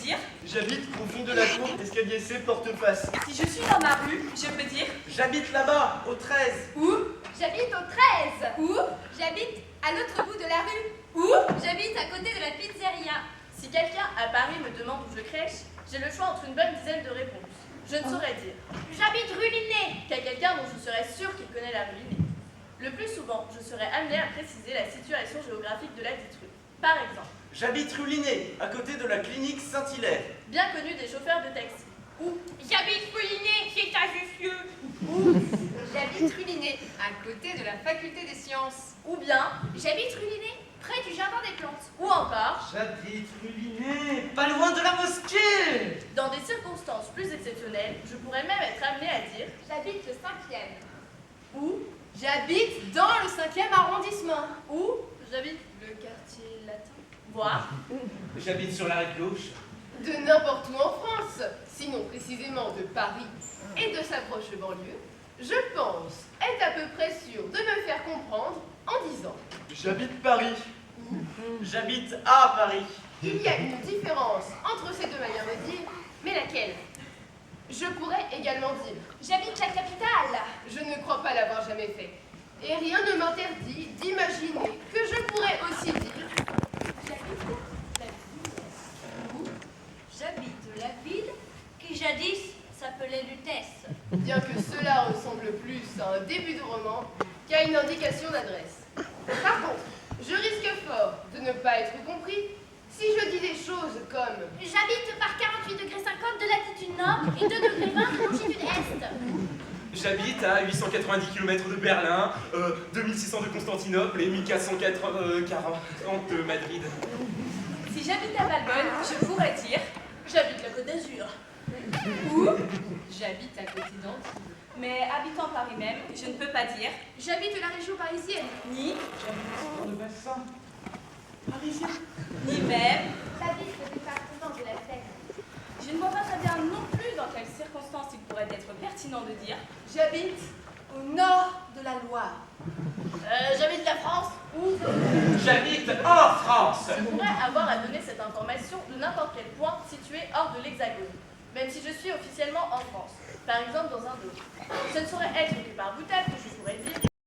dire. J'habite au fond de la cour, escalier C, porte face. Si je suis dans ma rue, je peux dire. J'habite là-bas, au 13. Où? J'habite au 13. Où? J'habite à l'autre bout de la rue. Où? J'habite à côté de la pizzeria. Si quelqu'un à Paris me demande où je crèche, j'ai le choix entre une bonne dizaine de réponses. Je ne saurais dire. J'habite rue Linné. Qu'à quelqu'un dont je serais sûre qu'il connaît la rue Linné. Le plus souvent, je serais amenée à préciser la situation géographique de la dite rue. Par exemple, J'habite rue Linné, à côté de la clinique Saint-Hilaire. bien connu des chauffeurs de taxi. Ou J'habite rue Linné, c'est à Jussieu. J'habite rue Linné, à côté de la faculté des sciences. Ou bien, J'habite rue Linné, près du jardin des plantes. ou encore, J'habite rue Linné, pas loin de la mosquée. dans des circonstances plus exceptionnelles, je pourrais même être amenée à dire J'habite le 5e. ou, J'habite dans le 5e arrondissement. ou, j'habite le quartier latin. Voire, J'habite sur la rive gauche. De n'importe où en France, sinon précisément de Paris et de sa proche banlieue, je pense être à peu près sûr de me faire comprendre en disant J'habite Paris. J'habite à Paris. il y a une différence entre ces deux manières de dire, mais laquelle? Je pourrais également dire J'habite la capitale. je ne crois pas l'avoir jamais fait. Et rien ne m'interdit d'imaginer que je pourrais aussi dire J'habite la ville qui jadis s'appelait Lutèce. bien que cela ressemble plus à un début de roman qu'à une indication d'adresse. Par contre, je risque fort de ne pas être compris si je dis des choses comme J'habite par 48 degrés 50 de latitude nord et 2 degrés 20 de longitude est. J'habite à 890 km de Berlin, 2600 de Constantinople et 1440 de Madrid. Si j'habite à Valbonne, je pourrais dire. j'habite la Côte d'Azur. Où? j'habite à côté d'Antibes. Mais habitant Paris même, je ne peux pas dire. J'habite la région parisienne. Ni, J'habite de bassin. Parisien. ni même. J'habite le département de la Seine. Je ne vois pas très bien non plus dans quelles circonstances il pourrait être pertinent de dire. J'habite au nord de la Loire. J'habite la France. Ou, J'habite en France. je pourrais avoir à donner cette information de n'importe quel point situé hors de l'Hexagone, même si je suis officiellement en France, par exemple dans un dos. Ce ne saurait être que par boutade que je pourrais dire